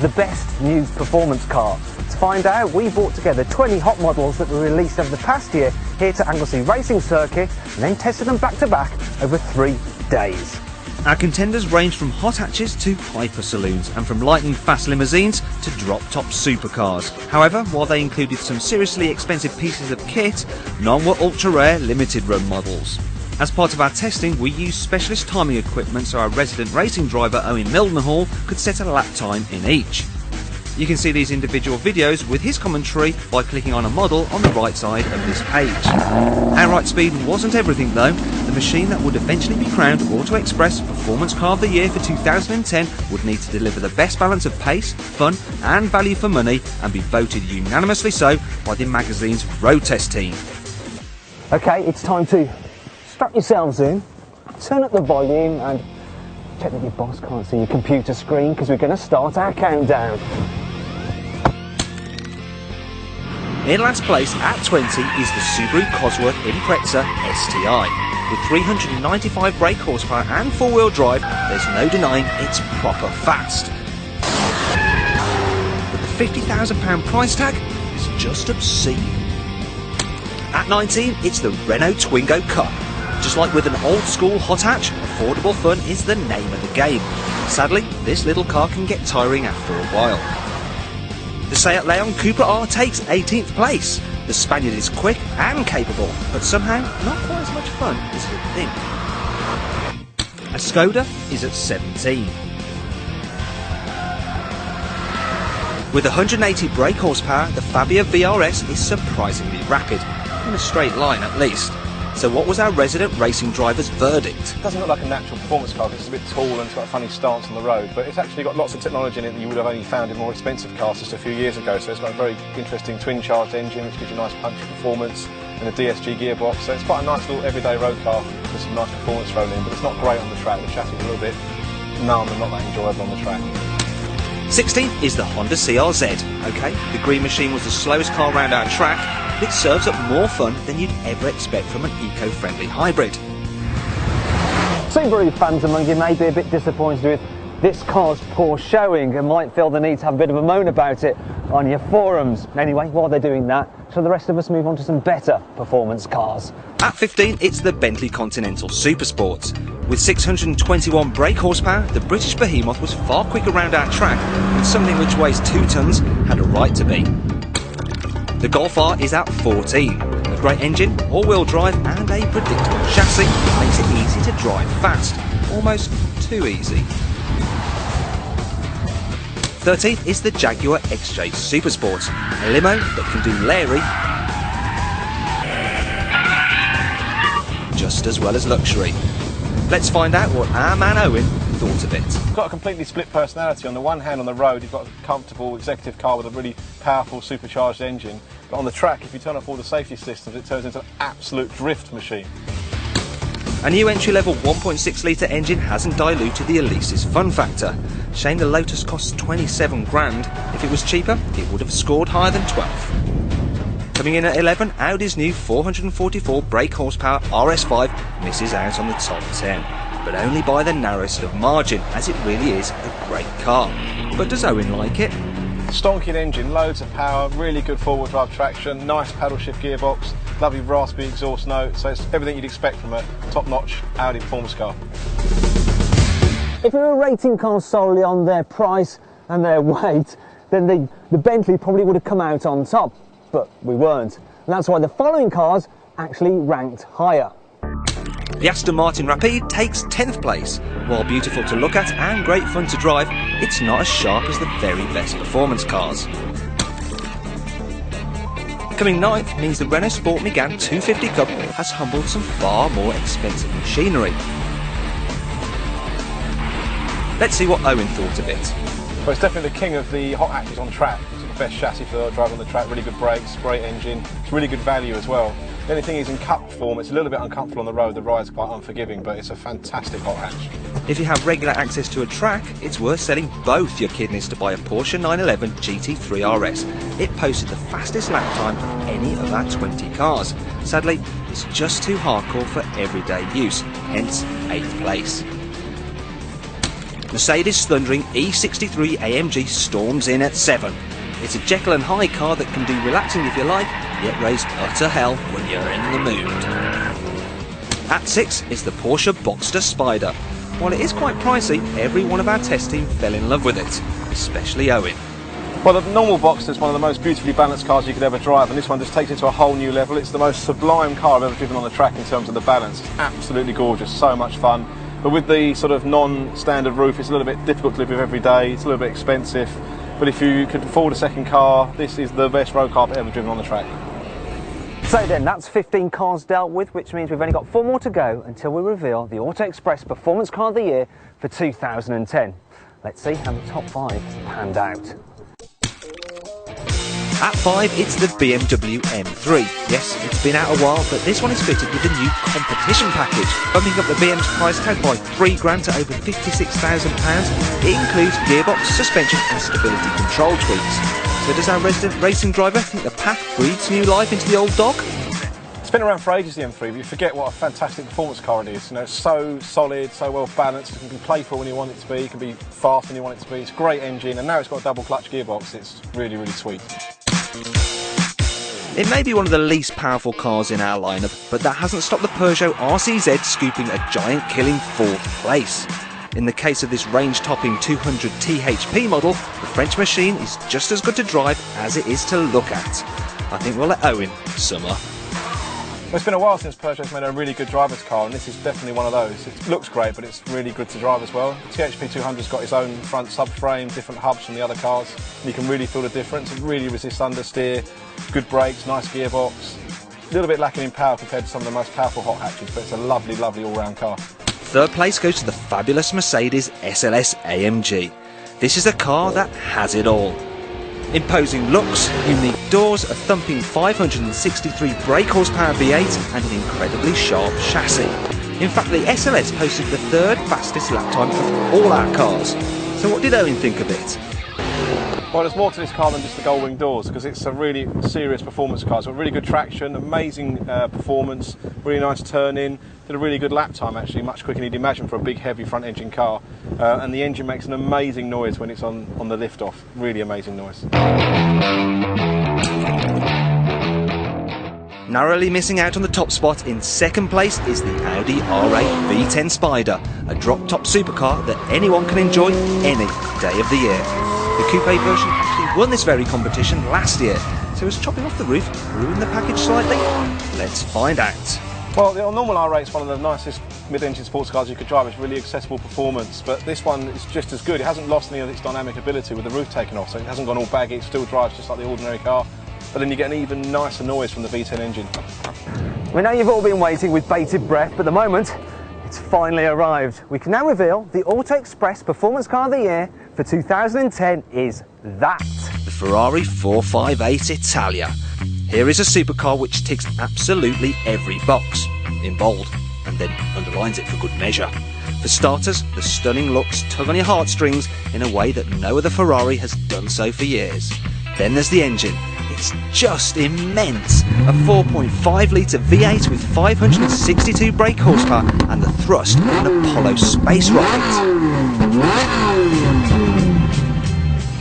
is the best new performance car? To find out, we brought together 20 hot models that were released over the past year here to Anglesey Racing Circuit and then tested them back to back over 3 days. Our contenders range from hot hatches to hyper saloons and from lightning fast limousines to drop-top supercars. However, while they included some seriously expensive pieces of kit, none were ultra-rare limited run models. As part of our testing, we used specialist timing equipment so our resident racing driver Owen Mildenhall could set a lap time in each. You can see these individual videos with his commentary by clicking on a model on the right side of this page. Outright speed wasn't everything though. The machine that would eventually be crowned Auto Express Performance Car of the Year for 2010 would need to deliver the best balance of pace, fun and value for money and be voted unanimously so by the magazine's road test team. Okay, it's time to strap yourselves in, turn up the volume and check that your boss can't see your computer screen because we're going to start our countdown. In last place at 20 is the Subaru Cosworth Impreza STI. With 395 brake horsepower and 4-wheel drive, there's no denying it's proper fast. But the £50,000 price tag is just obscene. At 19, it's the Renault Twingo Cup. Just like with an old school hot hatch, affordable fun is the name of the game. Sadly, this little car can get tiring after a while. The Seat Leon Cupra R takes 18th place. The Spaniard is quick and capable, but somehow not quite as much fun as you'd think. A Skoda is at 17. With 180 brake horsepower, the Fabia VRS is surprisingly rapid, in a straight line at least. So what was our resident racing driver's verdict? It doesn't look like a natural performance car because it's a bit tall and it's got a funny stance on the road, but it's actually got lots of technology in it that you would have only found in more expensive cars just a few years ago. So it's got a very interesting twin-charged engine which gives you nice punchy performance and a DSG gearbox. So it's quite a nice little everyday road car with some nice performance thrown in, but it's not great on the track. The chassis is a little bit numb and not that enjoyable on the track. 16th is the Honda CRZ. Okay, the green machine was the slowest car around our track, but it serves up more fun than you'd ever expect from an eco-friendly hybrid. Subaru fans among you may be a bit disappointed with this car's poor showing and might feel the need to have a bit of a moan about it on your forums. Anyway, while they're doing that, shall the rest of us move on to some better performance cars? At 15, it's the Bentley Continental Supersport. With 621 brake horsepower, the British behemoth was far quicker around our track, and something which weighs 2 tonnes had a right to be. The Golf R is at 14. A great engine, all-wheel drive and a predictable chassis makes it easy to drive fast. Almost too easy. 13th is the Jaguar XJ Supersport, a limo that can do Larry just as well as luxury. Let's find out what our man Owen thought of it. It's got a completely split personality. On the one hand, on the road, you've got a comfortable executive car with a really powerful supercharged engine. But on the track, if you turn off all the safety systems, it turns into an absolute drift machine. A new entry-level 1.6 litre engine hasn't diluted the Elise's fun factor. Shame the Lotus costs 27 grand. If it was cheaper, it would have scored higher than 12. Coming in at 11, Audi's new 444 brake horsepower RS5 misses out on the top 10, but only by the narrowest of margin, as it really is a great car. But does Owen like it? Stonking engine, loads of power, really good forward drive traction, nice paddle shift gearbox, lovely raspy exhaust note, so it's everything you'd expect from a top-notch Audi performance car. If we were rating cars solely on their price and their weight, then the Bentley probably would have come out on top, but we weren't. And that's why the following cars actually ranked higher. The Aston Martin Rapide takes 10th place. While beautiful to look at and great fun to drive, it's not as sharp as the very best performance cars. Coming 9th means the Renault Sport Megane 250 Cup has humbled some far more expensive machinery. Let's see what Owen thought of it. Well, it's definitely the king of the hot hatches on track. It's the best chassis for driving on the track, really good brakes, great engine, it's really good value as well. The only thing is in cup form, it's a little bit uncomfortable on the road, the ride's quite unforgiving, but it's a fantastic hot hatch. If you have regular access to a track, it's worth selling both your kidneys to buy a Porsche 911 GT3 RS. It posted the fastest lap time of any of our 20 cars. Sadly, it's just too hardcore for everyday use, hence 8th place. Mercedes' thundering E63 AMG storms in at 7. It's a Jekyll and Hyde car that can do relaxing if you like, yet raise utter hell when you're in the mood. At 6 is the Porsche Boxster Spider. While it is quite pricey, every one of our test team fell in love with it, especially Owen. Well, the normal Boxster is one of the most beautifully balanced cars you could ever drive, and this one just takes it to a whole new level. It's the most sublime car I've ever driven on the track in terms of the balance. It's absolutely gorgeous, so much fun. But with the sort of non-standard roof, it's a little bit difficult to live with every day. It's a little bit expensive. But if you could afford a second car, this is the best road car I've ever driven on the track. So then, that's 15 cars dealt with, which means we've only got 4 more to go until we reveal the Auto Express Performance Car of the Year for 2010. Let's see how the top 5 panned out. At 5, it's the BMW M3. Yes, it's been out a while, but this one is fitted with the new competition package, bumping up the BM's price tag by £3,000 to over £56,000. It includes gearbox, suspension and stability control tweaks. So does our resident racing driver think the pack breathes new life into the old dog? It's been around for ages, the M3, but you forget what a fantastic performance car it is. You know, it's so solid, so well balanced. It can be playful when you want it to be, it can be fast when you want it to be. It's a great engine, and now it's got a double clutch gearbox. It's really, really sweet. It may be one of the least powerful cars in our lineup, but that hasn't stopped the Peugeot RCZ scooping a giant killing 4th place. In the case of this range-topping 200 THP model, the French machine is just as good to drive as it is to look at. I think we'll let Owen sum up. Well, it's been a while since Peugeot's made a really good driver's car, and this is definitely one of those. It looks great, but it's really good to drive as well. The THP 200's got its own front subframe, different hubs from the other cars. You can really feel the difference. It really resists understeer, good brakes, nice gearbox. A little bit lacking in power compared to some of the most powerful hot hatches, but it's a lovely, lovely all-round car. 3rd place goes to the fabulous Mercedes SLS AMG. This is a car that has it all. Imposing looks, unique doors, a thumping 563 brake horsepower V8 and an incredibly sharp chassis. In fact, the SLS posted the 3rd fastest lap time of all our cars. So what did Owen think of it? Well, there's more to this car than just the gold wing doors, because it's a really serious performance car. It's got really good traction, amazing performance, really nice turn in, did a really good lap time actually, much quicker than you'd imagine for a big heavy front engine car. And the engine makes an amazing noise when it's on the lift off, really amazing noise. Narrowly missing out on the top spot in 2nd place is the Audi R8 V10 Spider, a drop-top supercar that anyone can enjoy any day of the year. The coupe version actually won this very competition last year, so is chopping off the roof ruin the package slightly? Let's find out. Well, the normal R8 is one of the nicest mid-engine sports cars you could drive. It's really accessible performance, but this one is just as good. It hasn't lost any of its dynamic ability with the roof taken off, so it hasn't gone all baggy. It still drives just like the ordinary car, but then you get an even nicer noise from the V10 engine. We know you've all been waiting with bated breath, but the moment, it's finally arrived. We can now reveal the Auto Express Performance Car of the Year for 2010 is that. The Ferrari 458 Italia. Here is a supercar which ticks absolutely every box, in bold, and then underlines it for good measure. For starters, the stunning looks tug on your heartstrings in a way that no other Ferrari has done so for years. Then there's the engine. It's just immense. A 4.5 litre V8 with 562 brake horsepower and the thrust of an Apollo space rocket.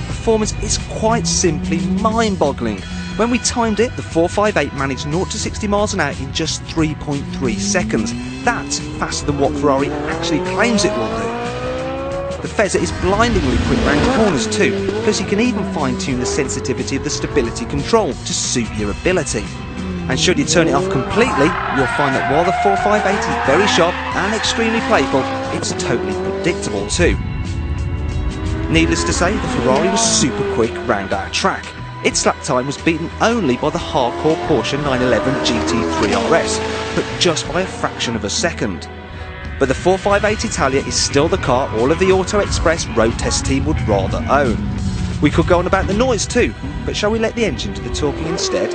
Performance is quite simply mind-boggling. When we timed it, the 458 managed 0 to 60 miles an hour in just 3.3 seconds. That's faster than what Ferrari actually claims it will do. The Fezzer is blindingly quick round corners too, plus you can even fine-tune the sensitivity of the stability control to suit your ability. And should you turn it off completely, you'll find that while the 458 is very sharp and extremely playful, it's totally predictable too. Needless to say, the Ferrari was super quick round our track. Its lap time was beaten only by the hardcore Porsche 911 GT3 RS, but just by a fraction of a second. But the 458 Italia is still the car all of the Auto Express road test team would rather own. We could go on about the noise too, but shall we let the engine do the talking instead?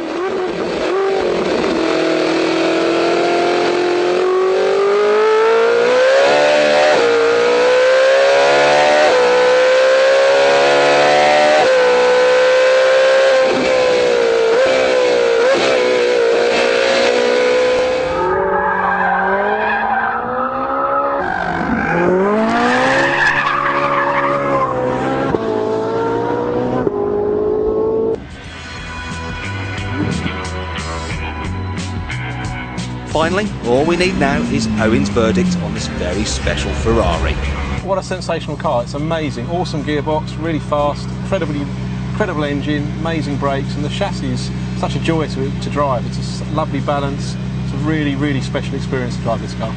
finally, all we need now is Owen's verdict on this very special Ferrari. What a sensational car, it's amazing, awesome gearbox, really fast, incredible engine, amazing brakes, and the chassis is such a joy to drive. It's a lovely balance, it's a really, really special experience to drive this car.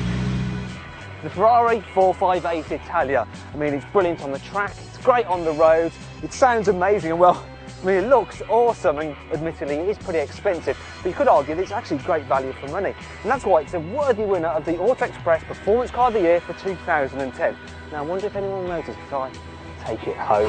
The Ferrari 458 Italia. I mean, it's brilliant on the track, it's great on the road, it sounds amazing, and well, I mean, it looks awesome, and admittedly it is pretty expensive, but you could argue that it's actually great value for money. And that's why it's a worthy winner of the Auto Express Performance Car of the Year for 2010. Now, I wonder if anyone noticed if I take it home.